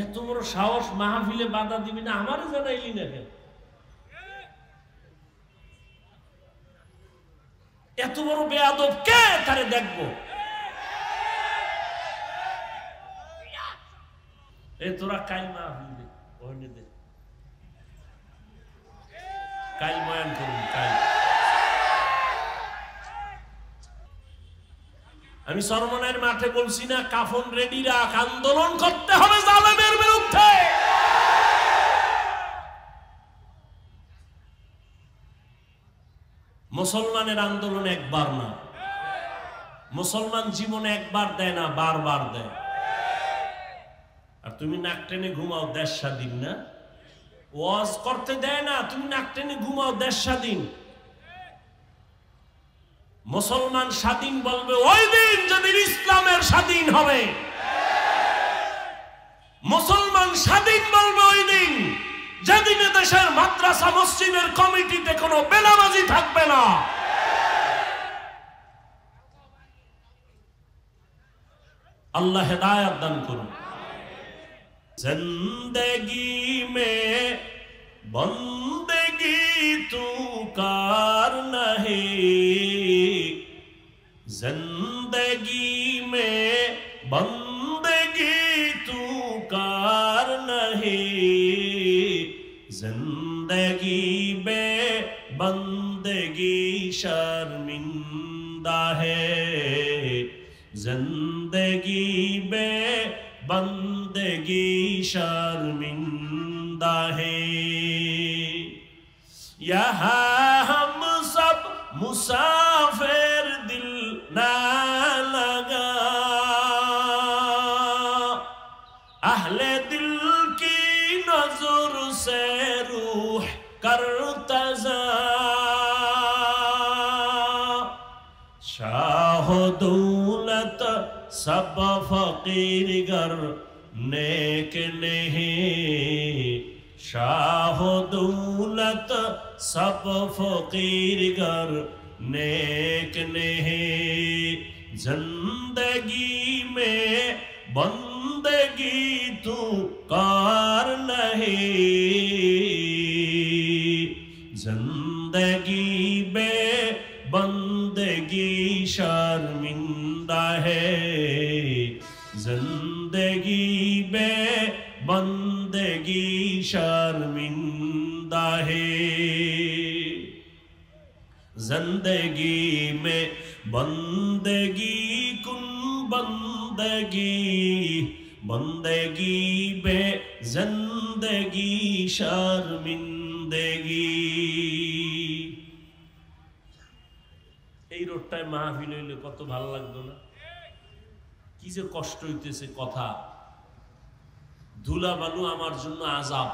এত বড় সাহস, মাহফিলে বাধা দিবি না, আমারও জানাইলি না কেন? এত বড় বেয়াদব কে, তারে দেখবো। এ তোরা কাল মাহফিলে ওখানে দে, কাল বয়ান করুন। কাল আমি সরমনের মাঠে বলছি না, কাফন রেডি রাখ, আন্দোলন করতে হবে জালেমের বিরুদ্ধে। মুসলমানের আন্দোলন একবার না, মুসলমান জীবনে একবার দেয় না, বারবার দেয়। আর তুমি নাক টেনে ঘুমাও, দেশ স্বাধীন না। ওয়াজ করতে দেয় না, তুমি নাক টেনে ঘুমাও, দেশ স্বাধীন। মুসলমান স্বাধীন বলবে ওই দিন যেদিন ইসলামের স্বাধীন হবে। মুসলমান স্বাধীন বলবে ওই দিন যেদিন দেশের মাদ্রাসা মসজিদের কমিটিতে কোনো বেনামাজি থাকবে না। আল্লাহ হেদায়েত দান করুন। जिंदगी में बंदगी तू कार नहीं, जिंदगी में बंदगी तू कार नहीं, जिंदगी में बंदगी शर्मिंदा है, जिंदगी में बंदगी शर्मिंदा है। यहाँ हम सब मुसाफिर, दिल ना लगा, अहले दिल की नजर से रूह करता जा, शाह दौलत सब फकीर गर नेक नहीं, शाह दौलत सब फकीर गर नेक नहीं, जिंदगी में बंदगी तू कार नहीं, जिंदगी में बंदगी शर्मिंदा है, जिंदगी में बंदगी शर्मिंदा है, जिंदगी में बंदगी कुन बंदगी, बंदगी में जिंदगी शर्मिंदगी। এই রোডটায় মাহফিল হইলে কত ভালো লাগতো না? কি যে কষ্ট হইতেছে কথা। ধুলা বালু আমার জন্য আযাব।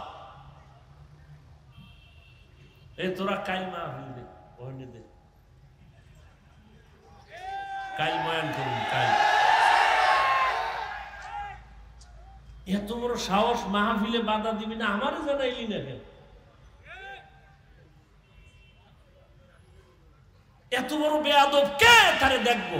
এ তোরা কাল মাহফিল দে, ওখানে দে, কাল বয়ান করুন। কাল এত বড় সাহস, মাহফিলে বাধা দিবি না, আমারও জানাইলি না কেন? এত বড় বেয়াদব কে, তারে দেখবো।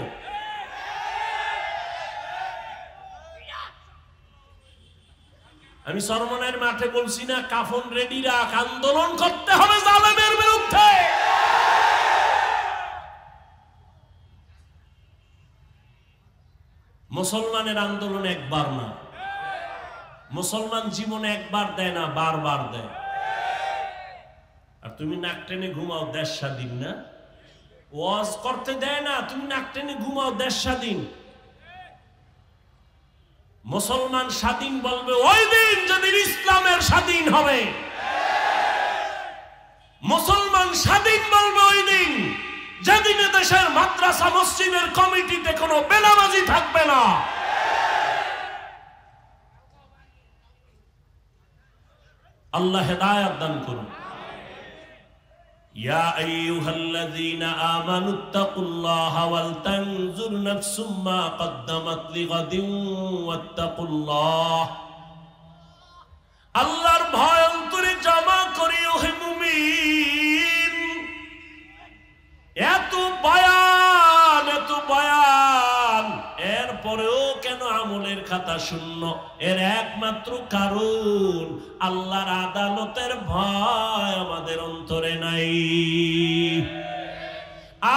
আমি সরমনের মাঠে বলছি না, কাফন রেডি রাখ, আন্দোলন করতে হবে জালেমের বিরুদ্ধে। মুসলমানের আন্দোলন একবার না, মুসলমান জীবনে একবার দেয় না, বারবার দেয়। আর তুমি নাক টেনে ঘুমাও, দেশ স্বাধীন না। ওয়াজ করতে দেয় না, তুমি নাক টেনে ঘুমাও, দেশ স্বাধীন। মুসলমান স্বাধীন বলবে ওই দিন যেদিন ইসলামের স্বাধীন হবে। মুসলমান স্বাধীন বলবে ওই দিন যেদিন দেশের মাদ্রাসা মসজিদের কমিটিতে কোনো বেনামাজি থাকবে না। আল্লাহ হেদায়েত দান করুন। ইয়া আইয়ুহাল্লাযীনা আমানুত্তাকুল্লাহা ওয়াল তানজুর নাফসুম মা কদ্দামাত লিগাদিন ওয়াত্তাকুল্লাহ। আল্লাহর ভয় অন্তরে জমা করিও হে মুমিন। এত বয়ান এরপরেও কেন আমলের খাতা শূন্য। এর একমাত্র কারণ আল্লাহর আদালতের ভয় আমাদের অন্তরে নাই।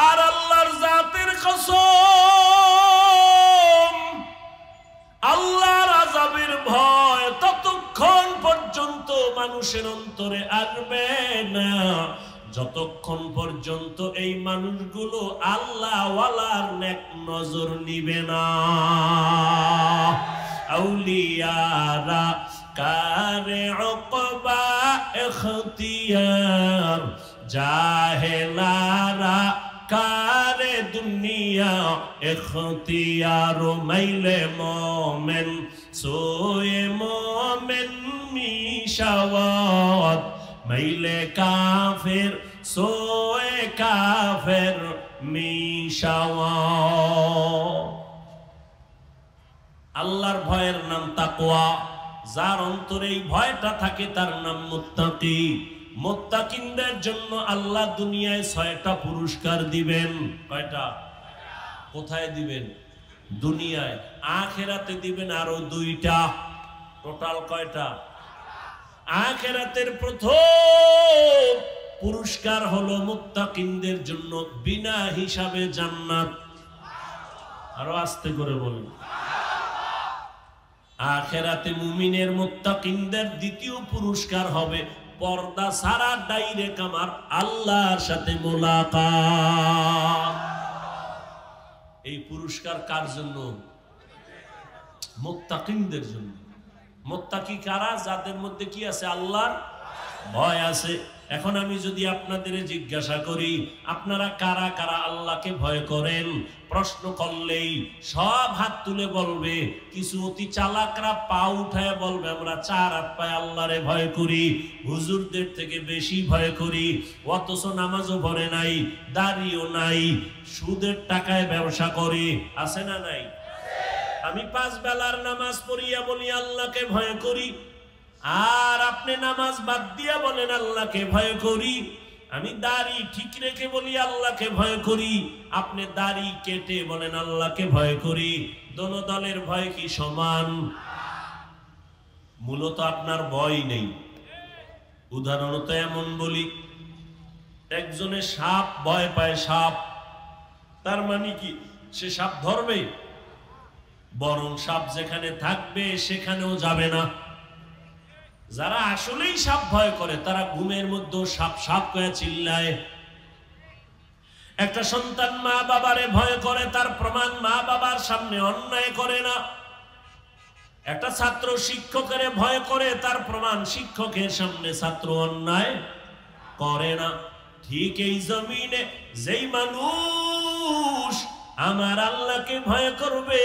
আর আল্লাহর জাতের কসম, আল্লাহর আযাবের ভয় ততক্ষণ পর্যন্ত মানুষের অন্তরে আসবে না যতক্ষণ পর্যন্ত এই মানুষগুলো আল্লাহ ওয়ালার নেক নজর নিবে না। আউলিয়ারা কারে উকবা ইখতিয়ার, জাহেলারা কারে দুনিয়া ইখতিয়ার। মাইলে মোমেন সোয়ে মোমেন মিশাওয়াত, মাইলে কাফের সোয়ে কাফের মিশাওয়াত। আল্লাহর ভয়ের নাম তাকওয়া। যার অন্তরে এই ভয়টা থাকে তার নাম মুত্তাকি। মুত্তাকিনদের জন্য আল্লাহ দুনিয়ায় 6টা পুরস্কার দিবেন। কয়টা? কোথায় দিবেন? দুনিয়ায়। আখিরাতে দিবেন আরো 2টা। টোটাল কয়টা? আখিরাতের প্রথম পুরস্কার হলো মুত্তাকিনদের জন্য বিনা হিসাবে জান্নাত। আরো আস্তে করে বলুন। আখিরাতে মুমিনের মুত্তাকিনদের দ্বিতীয় পুরস্কার হবে পর্দা ছাড়া ডাইরেক্ট আমার আল্লাহর সাথে মোলাকাত। এই পুরস্কার কার জন্য? মুত্তাকিনদের জন্য। মুত্তাকি কারা? যাদের মধ্যে কি আছে? আল্লাহর ভয় আছে। এখন আমি যদি আপনাদের জিজ্ঞাসা করি আপনারা কারা কারা আল্লাহকে ভয় করেন, প্রশ্ন করলেই সব হাত তুলে বলবে। কিছু অতি চালাকরা পা উঠায় বলবে আমরা 4 হাত পায়ে আল্লাহরে ভয় করি, হুজুরদের থেকে বেশি ভয় করি, অথচ নামাজও পড়ে নাই, দাড়িও নাই, সুদের টাকায় ব্যবসা করে। আছে না নাই? আমি 5 বেলার নামাজ পড়িয়া বলি আল্লাহকে ভয় করি, আর আপনি নামাজ বাদ দিয়া বলেন আল্লাহকে ভয় করি। আমি দাড়ি ঠিক রেখে বলি আল্লাহকে ভয় করি, আপনি দাড়ি কেটে বলেন আল্লাহকে ভয় করি। দোনো দলের ভয় কি সমান? মূলত আপনার ভয় নেই। উদাহরণত এমন বলি, একজনে সাপ ভয় পায়, সাপ, তার মানে কি সে সাপ ধরবে? বরং সাপ যেখানে থাকবে সেখানেও যাবে না। যারা আসলেই সাপ ভয় করে তারা ঘুমের মধ্যে সাপ সাপ করে চিল্লায়। একটা সন্তান মা বাবারে ভয় করে, তার প্রমাণ মা বাবার সামনে অন্যায় করে না। একটা ছাত্র শিক্ষকের ভয় করে, তার প্রমাণ শিক্ষকের সামনে ছাত্র অন্যায় করে না। ঠিক এই জমিনে যেই মানুষ আমার আল্লাহকে ভয় করবে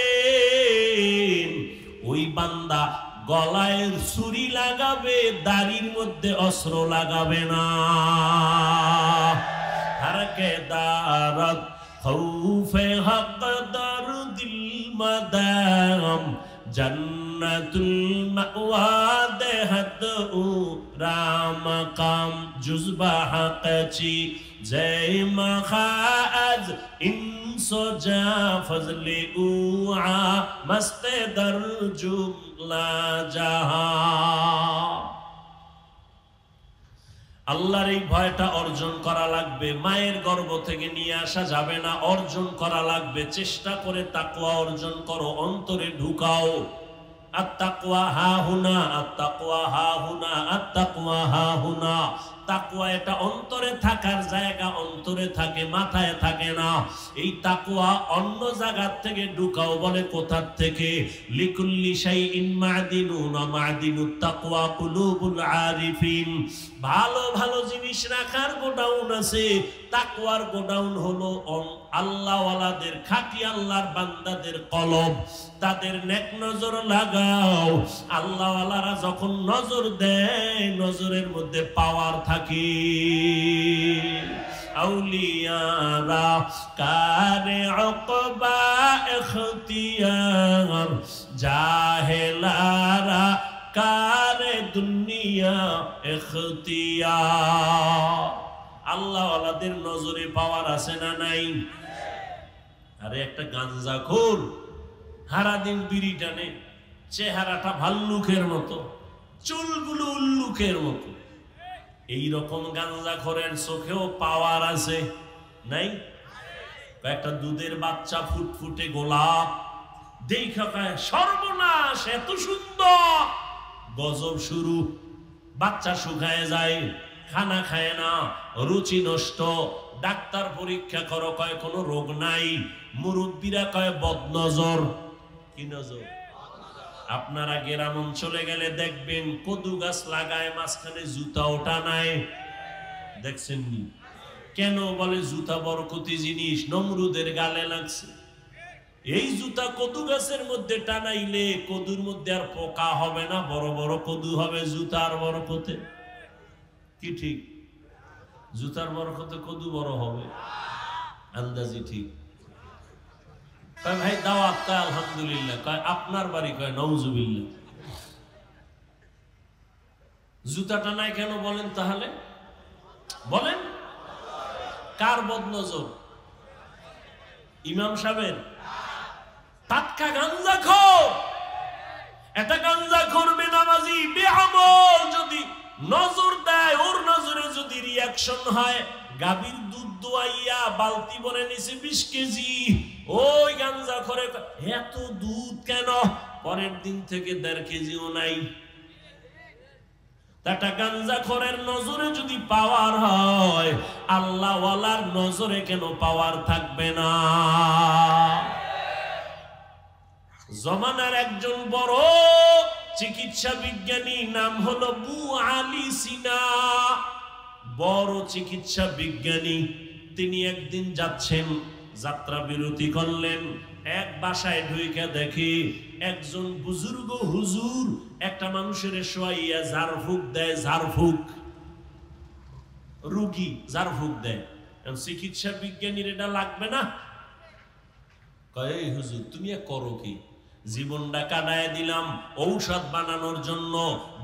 ওই বান্দা গলায় ছুরি লাগাবে, দাড়ির মধ্যে অস্ত্র লাগাবে না। হারকে দারত খৌফে হক দরদিল মাদাম জান্নাতুল মাওয়া দেহত রাম কাম জুজবা হকচি জয় মখাজ ইনসোজা ফজলে উআ মস্তে দরজুম আল্লাহর এই ভয়টা অর্জন করা লাগবে। মায়ের গর্ভ থেকে নিয়ে আসা যাবে না, অর্জন করা লাগবে। চেষ্টা করে তাকওয়া অর্জন করো, অন্তরে ঢুকাও। আত-তাকওয়া হাহুনা, আত-তাকওয়া হাহুনা, আত-তাকওয়া হাহুনা। তাকওয়া এটা অন্তরে থাকার জায়গা, অন্তরে থাকে, মাথায় থাকে না। এই তাকওয়া অন্য জায়গা থেকে ঢুকাও। বলে কোথা থেকে? লিকুল্লি শাইইন মাদিনুন ওয়া মাদিনুত তাকওয়া কুলুবুল আরিফিন। ভালো ভালো জিনিস রাখার গোডাউন আছে, তাকওয়ার গোডাউন হলো আল্লাহওয়ালাদের, খাঁটি আল্লাহর বান্দাদের কলব। তাদের নেক নজর লাগাও। আল্লাহওয়ালারা যখন নজর দেয় নজরের মধ্যে পাওয়ার থাকে। আউলিয়ারা কারে উকবা ইখতিয়ার, জাহেলারা কারে দুনিয়া ইখতিয়ার। আল্লাহওয়ালাদের নজরে পাওয়ার আছে না নাই? আরে একটা গাঞ্জাখোর সারাদিন বিড়ি টানে, চেহারাটা ভাল্লুকের মতো, চুলগুলো উল্লুকের মতো। এইরকম গাঞ্জাখোরের চোখেও পাওয়ার আছে নাই? একটা দুধের বাচ্চা ফুটফুটে গোলাপ দেখা কয় সর্বনাশ, এত সুন্দর, গজব শুরু। বাচ্চা শুকায় যায়, খানা খায় না, রুচি নষ্ট। ডাক্তার পরীক্ষা করো, কয় কোনো রোগ নাই। মুরব্বীরা কয় বদনজর। কি নজর? আপনারা গ্রাম অঞ্চলে গেলে দেখবেন কদু গাছ লাগায়, মাঝখানে জুতা ওটা নাই, দেখছেন নি? কেন? বলে জুতা বরকতি জিনিস, নমরুদের গালে লাগছে। এই জুতা কদু গাছের মধ্যে টানাইলে কদুর মধ্যে আর পোকা হবে না, বড় বড় কদু হবে জুতার বরকতে। কি ঠিক? জুতার বরকতে কদু বড় হবে, আন্দাজি ঠিক। কয় ভাই দাওয়াত, কয় আলহামদুলিল্লাহ। কয় আপনার বাড়ি? কয় নাউজুবিল্লাহ। জুতাটা নাই কেন বলেন তাহলে? বলেন কার বদনজর? ইমাম সাহেবের? টাটকা গাঞ্জাখোর। এটা গাঞ্জাখোর বেনামাজি বেআমল যদি নজর দেয়, ওর নজরে যদি রিয়াকশন হয়, গাভীর দুধ দোয়াইয়া বালতি ভরে নিছে 20 কেজি, ওই গাঞ্জাখোরে এত দুধ কেন? পরের দিন থেকে 1.5 কেজিও নাই। একটা গাঞ্জাখোরের নজরে যদি পাওয়ার হয়, আল্লাহ ওয়ালার নজরে কেন পাওয়ার থাকবে না? জমানার একজন বড় চিকিৎসা বিজ্ঞানী, নাম হলো আবু আলী সিনা, বড় চিকিৎসা বিজ্ঞানী। তিনি একদিন যাচ্ছেন, যাত্রা বিরতি করলেন। এক বাসায় ঢুইকা দেখি একজন বুজুর্গ হুজুর একটা মানুষের শোয়াইয়া ঝাড়ফুঁক দেয়। ঝাড়ফুঁক, রুগী ঝাড়ফুঁক দেয়। চিকিৎসা বিজ্ঞানীর এটা লাগবে না? কয় এই হুজুর তুমি করো কি? জীবনটা কাটায় দিলাম ঔষধ বানানোর জন্য,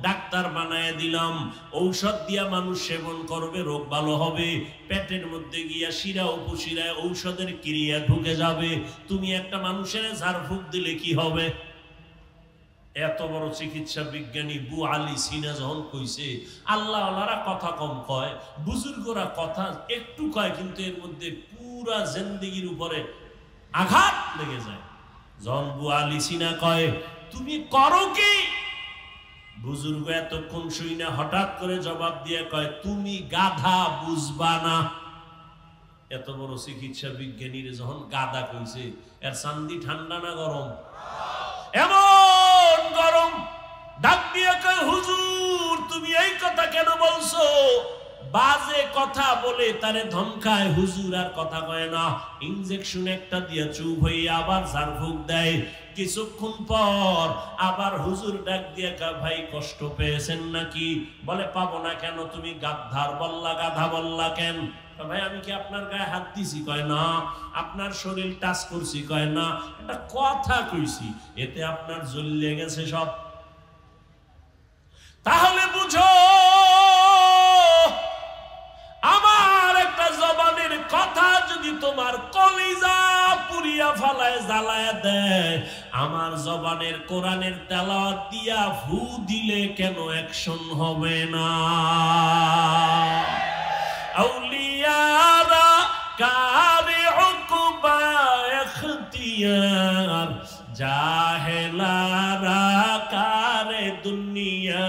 ডাক্তার বানায় দিলাম। ঔষধ দিয়া মানুষ সেবন করবে, রোগ ভালো হবে, পেটের মধ্যে গিয়া শিরা উপশিরায় ঔষধের ক্রিয়া ঢুকে যাবে। তুমি একটা মানুষের ঝাড়ফুঁক দিলে কি হবে? এত বড় চিকিৎসা বিজ্ঞানী আবু আলী সিনা যখন কইছে, আল্লাহ ওনারা কথা কম কয়, বুজুর্গরা কথা একটু কয়, কিন্তু এর মধ্যে পুরা জিন্দেগির উপরে আঘাত লেগে যায়। যখন আবু আলী সিনা কয় তুমি করো কি, বুজুর্গ এতক্ষণ শুই না, হঠাৎ করে জবাব দিয়ে কয় তুমি গাধা, বুঝবা না। এত বড় চিকিৎসা বিজ্ঞানীর যখন গাধা কইছে, এর চান্দি ঠান্ডা না গরম? এমন গরম। ডাক দিয়ে কয় হুজুর তুমি এই কথা কেন বলছো? বাজে কথা বলে তারে ধমকায়। হুজুর আর কথা কয় না, ইনজেকশন একটা দিয়ে চুপ হয়ে আবার ঝাড়ফুঁক দেয়। কিছুক্ষণ পর আবার হুজুর ডাক দিয়ে কয় ভাই কষ্ট পেয়েছেন নাকি? বলে পাবো না কেন? তুমি গাধার বললা, গাধা বললা কেন? ভাই আমি কি আপনার গায়ে হাত দিছি? কয় না। আপনার শরীর টাচ করছি? কয় না। একটা কথা কইছি, এতে আপনার জ্বলিয়ে গেছে সব। তাহলে বুঝো, আমার একটা জবানের কথা যদি তোমার কলিজা পুরিয়া ফালায়, জ্বালায় দেয়, আমার জবানের কোরআনের তেলাওয়াত দিয়া ফু দিলে কেন অ্যাকশন হবে না? আউলিয়ারা কারে উকবা ইখতিয়ার, জাহেলারা কারে দুনিয়া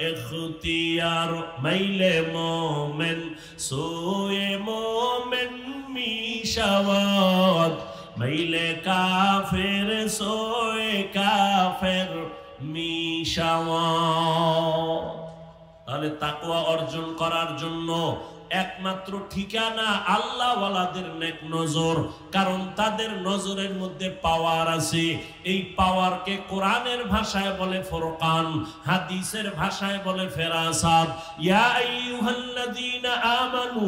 ইখতিয়ার। মাইলে মোমেন সোয়ে মোমেন মিশাওয়াত, মাইলে কাফের সোয়ে কাফের মিশাওয়াত। তাহলে তাকওয়া অর্জন করার জন্য একমাত্র ঠিকানা আল্লাহ ওয়ালাদের নেক নজর, কারণ তাদের নজরের মধ্যে পাওয়ার আছে। এই পাওয়ারকে কোরআনের ভাষায় বলে ফুরকান, হাদিসের ভাষায় বলে ফেরাসাত। ইয়া আইয়ুহাল্লাযীনা আমানু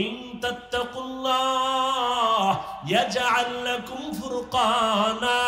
ইন তাত্তাকুল্লাহ ইয়াজআল লাকুম ফুরকানা।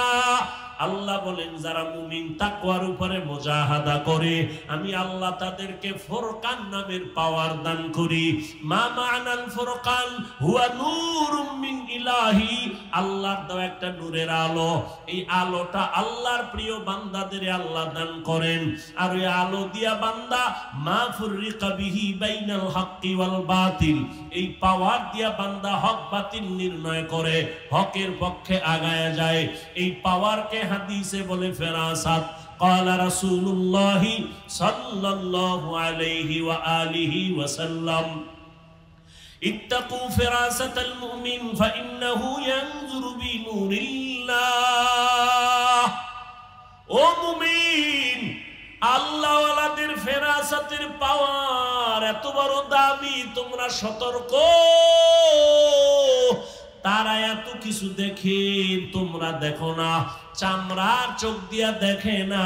আল্লাহ বলেন যারা মুমিন তাকওয়ার উপরে মুজাহাদা করে আমি আল্লাহ তাদেরকে ফুরকান নামের পাওয়ার দান করি। মা মা'নাল ফুরকান হুয়া নূরুম মিন ইলাহি, আল্লাহর দেওয়া একটা নূরের আলো। এই আলোটা আল্লাহর প্রিয় বান্দাদের আল্লাহ দান করেন। আর ওই আলো দিয়া বান্দা মা ফুররিকা বিহি বাইনাল হাক্কি ওয়াল বাতিল, এই পাওয়ার দিয়া বান্দা হক বাতিল নির্ণয় করে, হকের পক্ষে আগায়া যায়। এই পাওয়ারকে হাদিসে বলে ফেরাসাত। قال رسول الله صلى الله عليه وآله وسلم اتقوا فراسة المؤمن فإنه ينظر بنور الله। ও মুমিন, আল্লাহ ওয়ালাদের ফেরাসাতের পাওয়ার এত বড় দামি, তোমরা সতর্ক। তারা এত কিছু দেখে, তোমরা দেখো না। চামড়ার চোখ দিয়া দেখে না,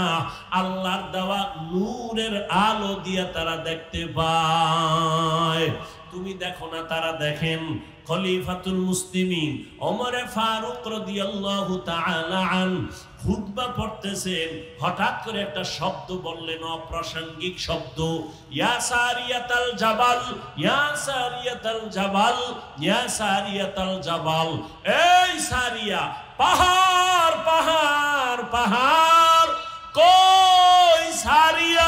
আল্লাহর দেওয়া নূরের আলো দিয়া তারা দেখতে পায়। তুমি দেখো না, তারা দেখেন। খলিফাতুল মুসলিমিন ওমরে ফারুক রাদিয়াল্লাহু তাআলা আন খুতবা পড়তেছেন, হঠাৎ করে একটা শব্দ বললেন, অপ্রাসঙ্গিক শব্দ। ইয়া সারিয়াতাল জাবাল, ইয়া সারিয়াতাল জাবাল, ইয়া সারিয়াতাল জাবাল। এই সারিয়া, পাহাড় পাহাড় পাহাড়। কই সারিয়া?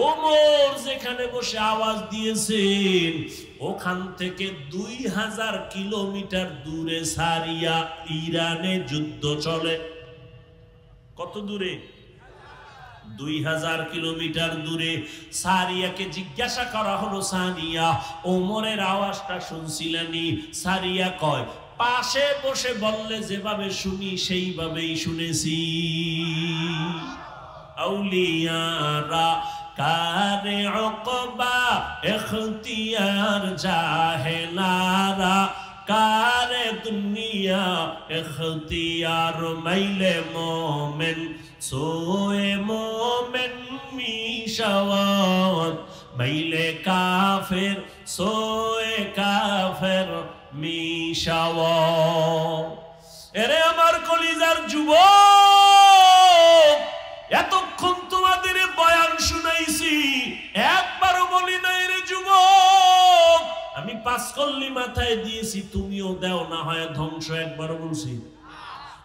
ওমর যেখানে বসে আওয়াজ দিয়েছেন ওখান থেকে 2000 কিলোমিটার দূরে সারিয়া। ইরানে যুদ্ধ চলে। কত দূরে? 2000 কিলোমিটার দূরে। সারিয়াকে জিজ্ঞাসা করা হলো, সারিয়া ওমরের আওয়াজটা শুনছিলেনি? সারিয়া কয়, পাশে বসে বললে যেভাবে শুনি সেইভাবেই শুনেছি। আউলিয়ারা কারে উকবা ইখতিয়ার জাহেলারা, কারে দুনিয়া ইখতিয়ার মাইলে মোমেন সোয়ে মোমেন মিশাওয়াত, মাইলে কাফের সোয়ে কাফের মিশাওয়াত। এরে আমার কলিজার যুবক, এতক্ষণ তোমাদের বয়ান শুনাইছি, একবারও বলি নাই রে যুবক আমি 5 কল্লি মাথায় দিয়েছি, তুমিও দেও না হয় ধ্বংস। একবারও বলছি?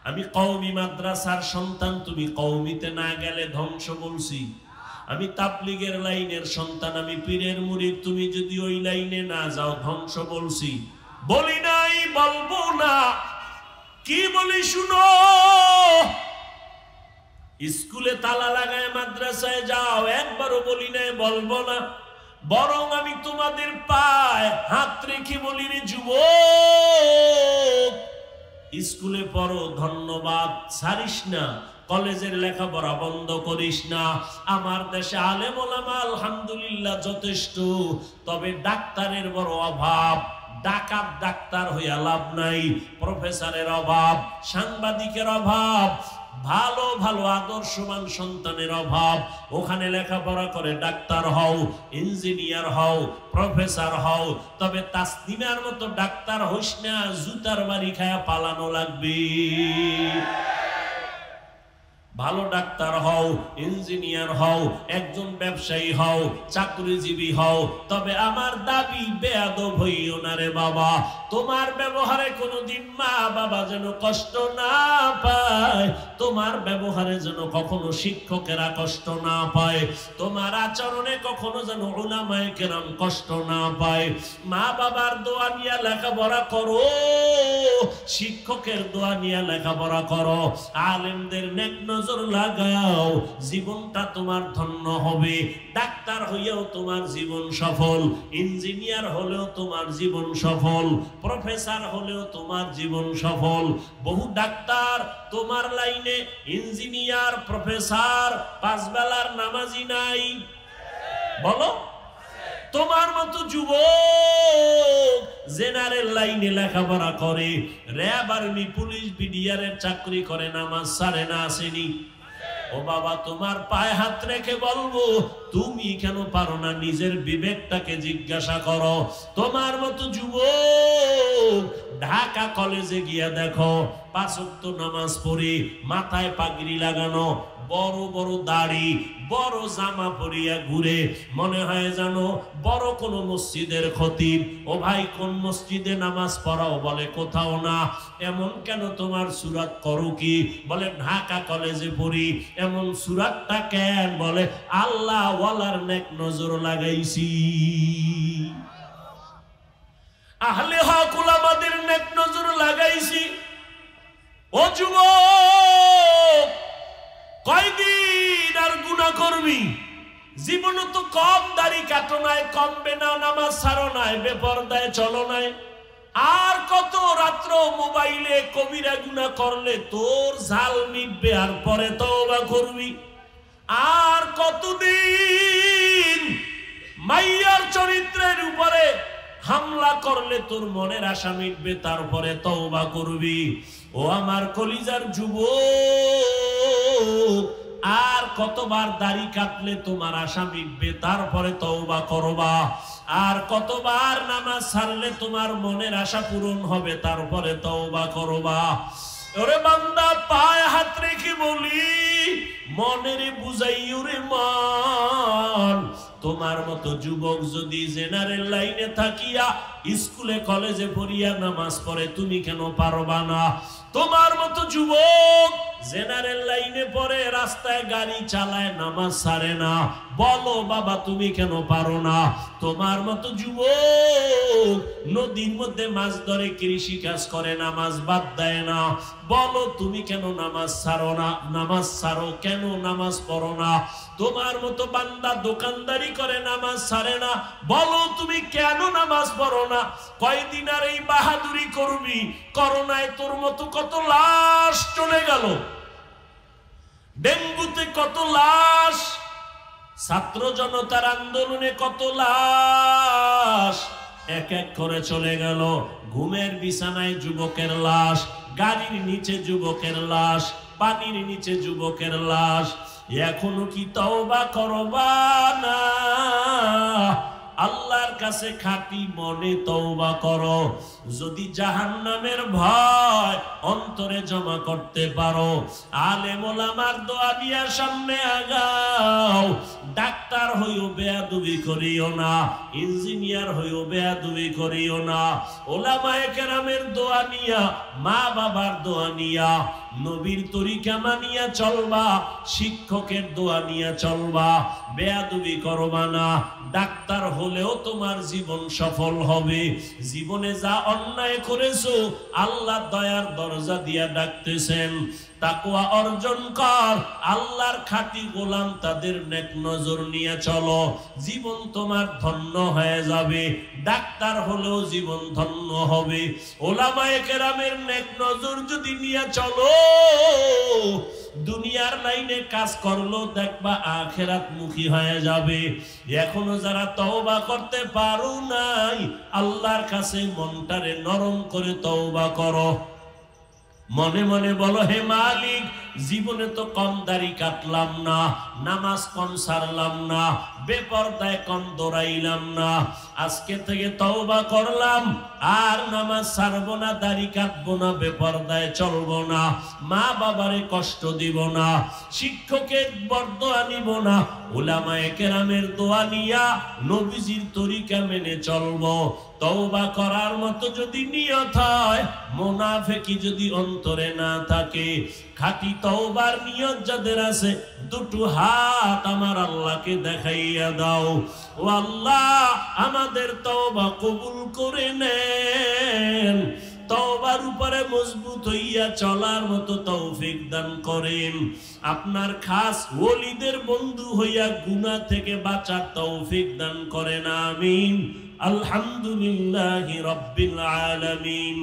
আমি কওমি মাদ্রাসার সন্তান, তুমি কওমিতে না গেলে ধ্বংস বলছি? আমি তাবলীগের লাইনের সন্তান, আমি পীরের মুরিদ, তুমি যদি ওই লাইনে না যাও ধ্বংস বলছি? বলি নাই, বলবো না। কি বলি শুনো, স্কুলে তালা লাগায় মাদ্রাসায় যাও, একবারও বলি নাই, বলবো না। বরং আমি তোমাদের পায়ে হাত রেখে বলি, রে যুবক স্কুলে পড়ো, ধন্যবাদ, ছাড়িস না। কলেজের লেখাপড়া বন্ধ করিস না। আমার দেশে আলেম ওলামা আলহামদুলিল্লাহ যথেষ্ট, তবে ডাক্তারের বড় অভাব। ডাকাত ডাক্তার হইয়া লাভ নাই, প্রফেসরের অভাব, সাংবাদিকের অভাব, ভালো ভালো আদর্শবান সন্তানের অভাব। ওখানে লেখাপড়া করে ডাক্তার হও, ইঞ্জিনিয়ার হও, প্রফেসর হও, তবে তাসলিমার মতো ডাক্তার হইস না, জুতার বাড়ি খায়া পালানো লাগবে। ভালো ডাক্তার হও, ইঞ্জিনিয়ার হও, একজন ব্যবসায়ী হও, চাকরিজীবী হও, তবে আমার দাবি বেয়াদব হইও না রে বাবা। তোমার ব্যবহারে কোনোদিন মা বাবা যেন কষ্ট না পায়, তোমার ব্যবহারে যেন কখনো শিক্ষকেরা কষ্ট না পায়, তোমার আচরণে কখনো যেন উলামায়ে কেরাম কষ্ট না পায়। মা বাবার দোয়া নিয়ে লেখাপড়া করো, শিক্ষকের দোয়া নিয়ে লেখাপড়া করো, আলেমদের নেক নজর লাগাও, জীবনটা তোমার ধন্য হবে। ডাক্তার হইয়াও তোমার জীবন সফল, ইঞ্জিনিয়ার হলেও তোমার জীবন সফল, প্রফেসর হলেও তোমার জীবন সফল। বহু ডাক্তার তোমার লাইনে, ইঞ্জিনিয়ার, প্রফেসর, 5 বেলার নামাজি নাই, বলো? তোমার মতো যুবক জেনারেল লাইনে লেখাপড়া করে, র্যাব, আর্মি, পুলিশ, বিডিআরের চাকরি করে, নামাজ ছাড়ে না, আসেনি? ও বাবা, তোমার পায়ে হাত রেখে বলবো, তুমি কেন পারো না? নিজের বিবেকটাকে জিজ্ঞাসা করো। তোমার মতো যুবক ঢাকা কলেজে গিয়া দেখো, 5 ওয়াক্ত নামাজ পড়ে, মাথায় পাগড়ি লাগানো, বড় বড় দাড়ি, বড় জামা পরিয়া ঘুরে, মনে হয় জানো বড় কোন মসজিদের খতিব। ও ভাই, কোন মসজিদে নামাজ পড়াও? বলে কোথাও না। এমন কেন তোমার সুরাত করো কি? বলে ঢাকা কলেজে পড়ি। এমন সুরাতটা কেন? বলে আল্লাহ ওয়ালার নেক নজর লাগাইছি, আহলে হক উলামাদের নেক নজর লাগাইছি। ও যুবক, কয়দিন আর গুনাহ করবি? জীবন তো কম দাড়ি কাটো নাই, কমবে না, নামাজ ছাড়ো নাই, বেপরদায় চলো নাই। আর কত রাত্র মোবাইলে কবিরা গুনাহ করলে তোর জাল মিটবে, আর পরে তওবা করবি। আর কতদিন মাইয়ার চরিত্রের উপরে হামলা করলে তোর মনের আশা মিটবে, তারপরে তওবা করবি। ও আমার কলিজার যুবক, আর কতবার দাড়ি কাটলে তোমার আশা মিটবে, তারপরে তওবা করবা? আর কতবার নামাজ ছাড়লে তোমার মনের আশা পূরণ হবে, তারপরে তওবা করবা? ওরে বান্দা, পায়ে হাত রেখে বলি, মনের বুঝাইও রে মান। তোমার মতো যুবক যদি জেনারেল লাইনে থাকিয়া স্কুলে কলেজে পড়িয়া নামাজ পড়ে, তুমি কেন পারবা না? তোমার মতো যুবক জেনারেল লাইনে পড়ে, রাস্তায় গাড়ি চালায়, নামাজ ছাড়ে না, বলো বাবা তুমি কেন পারো না? তোমার মতো যুবক নদীর মধ্যে মাছ ধরে, কৃষি কাজ করে, নামাজ বাদ দেয় না, বলো তুমি কেন নামাজ ছাড়ো না? নামাজ ছাড়ো কেন? নামাজ পড়ো না? তোমার মতো বান্দা দোকানদারি করে, নামাজ ছাড়ে না, বলো তুমি কেন নামাজ পড়ো না? কয়দিন আর এই বাহাদুরি করবি? করোনায় তোর মতো কত লাশ চলে গেল, ডেঙ্গুতে কত লাশ, ছাত্র জনতার আন্দোলনে কত লাশ এক এক করে চলে গেল। ঘুমের বিছানায় যুবকের লাশ, গাড়ির নিচে যুবকের লাশ, পানির নিচে যুবকের লাশ। এখনো কি তওবা করবা না? আল্লাহর কাছে খাঁটি মনে তওবা করো। যদি জাহান্নামের ভয় অন্তরে জমা করতে পারো, আলেম ওলামার দোয়া নিয়ে সামনে আগাও। ডাক্তার হইও বেয়াদবি করিও না, ইঞ্জিনিয়ার হইও বেয়াদবি করিও না। ওলামায়ে কেরামের দোয়া নিয়া, মা বাবার দোয়া নিয়া, নবীর তরিকা মানিয়া চলবা, শিক্ষকের দোয়া নিয়া চলবা, বেয়াদবি করবা না। ডাক্তার হলেও তোমার জীবন সফল হবে। জীবনে যা অন্যায় করেছো, আল্লাহ দয়ার দরজা দিয়া ডাকতেছেন, তাকওয়া অর্জন কর, আল্লাহর খাঁটি গোলাম তাদের নেক নজর নিয়ে চলো, জীবন তোমার ধন্য হয়ে যাবে। ডাক্তার হলেও জীবন ধন্য হবে। ওলামায়ে কেরামের নেক নজর যদি নিয়ে চলো, দুনিয়ার লাইনে কাজ করলো দেখবা আখিরাত মুখী হয়ে যাবে। এখনো যারা তওবা করতে পারো নাই, আল্লাহর কাছে মনটারে নরম করে তওবা করো। মনে মনে বলো, হে মালিক, জীবনে তো কম দাড়ি কাটলাম না, নামাজ কম ছাড়লাম না, বেপরদায় কম দৌড়াইলাম না, আজকে থেকে তওবা করলাম, আর নামাজ ছাড়বো না, দাড়ি কাটবো না, বেপরদায় চলবো না, মা বাবারে কষ্ট দিব না, শিক্ষকের বরদোয়া নিব না, উলামায়ে কেরামের দোয়া নিয়া নবীজির তরিকা মেনে চলবো। তওবা করার মতো যদি নিয়ত হয়, মুনাফিকি যদি অন্তরে না থাকে, খাঁটি তওবার নিয়ত যাদের আছে, দুটো হাত আমার আল্লাহকে দেখাইয়া দাও। ও আল্লাহ, আমাদের তওবা কবুল করে নেন, তওবার উপরে মজবুত হইয়া চলার মতো তৌফিক দান করেন। আপনার খাস ওলিদের বন্ধু হইয়া গুনাহ থেকে বাঁচার তৌফিক দান করেন। আমিন। আলহামদুলিল্লাহি রাব্বিল আলামিন।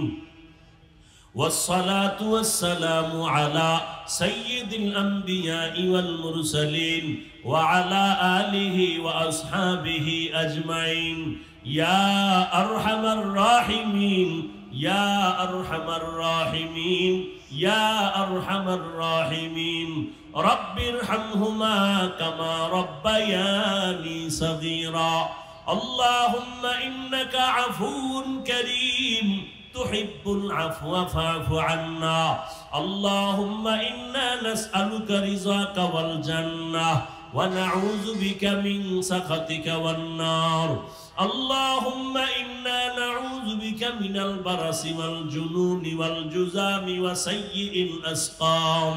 والصلاة والسلام على سيد الأنبياء والمرسلين وعلى آله وأصحابه أجمعين. يا أرحم الراحمين، يا أرحم الراحمين، يا أرحم الراحمين. رب ارحمهما كما ربياني صغيرا. اللهم إنك عفو كريم তুহিব্বুল আফওয়া ফা'ফু আন্না আল্লাহুম্মা ইন্না নাসআলুকা রিযাকা ওয়াল জান্নাহ ওয়া নাউযু বিকা মিন সাখাতিকা ওয়ান নার আল্লাহুম্মা ইন্না নাউযু বিকা মিনাল বারাসি ওয়াল জুনুনি ওয়াল জুযামি ওয়া সাইয়্যিল আসকাম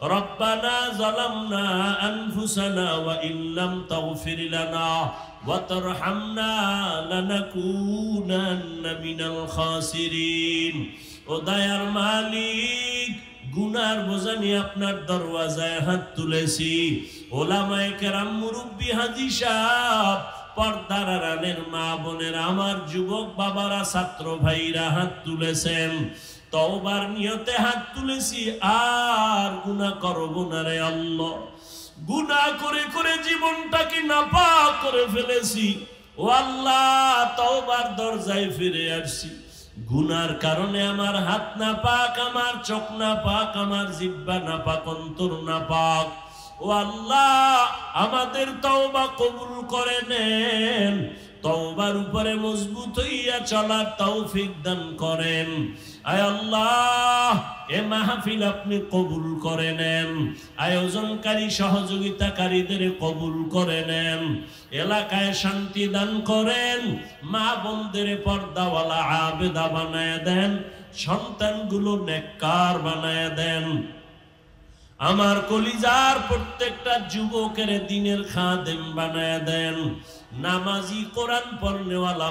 ربنا ظلمنا أنفسنا وإن لم تغفر لنا وترحمنا لنكونن من الخاسرين ও দয়ার মালিক গুনার বোঝা নিয়ে আপনার দরওয়াজায় হাত তুলেছি ওলামায়ে কেরাম মুরব্বি হাজী সাহেব পর্দার আড়ালের মা বোনের আমার যুবক বাবারা ছাত্র ভাইরা হাত তুলেছেন তওবার নিয়তে হাত তুলেছি আর গুনাহ করব না রে আল্লাহ গুনাহ করে করে জীবনটাকে নাপাক করে ফেলেছি ও আল্লাহ তওবার দরজায় ফিরে আসছি গুনার কারণে আমার হাত নাপাক আমার চোখ নাপাক আমার জিহ্বা নাপাক অন্তর নাপাক ও আল্লাহ আমাদের তওবা কবুল করে নেন তওবার উপরে মজবুত হইয়া চলার তৌফিক দান করেন আয় আল্লাহ এ মাহফিল আপনি কবুল করে নেন আয়োজনকারী সহযোগিতাকারীদের কবুল করে নেন এলাকায় শান্তি দান করেন মা বোনদের পর্দাওয়ালা আবেদা বানায় দেন সন্তানগুলো নেককার বানায় দেন আমার কলিজার প্রত্যেকটা যুবকের দিনের খাদেম বানায় দেন নামাজি কোরআন পড়নেওয়ালা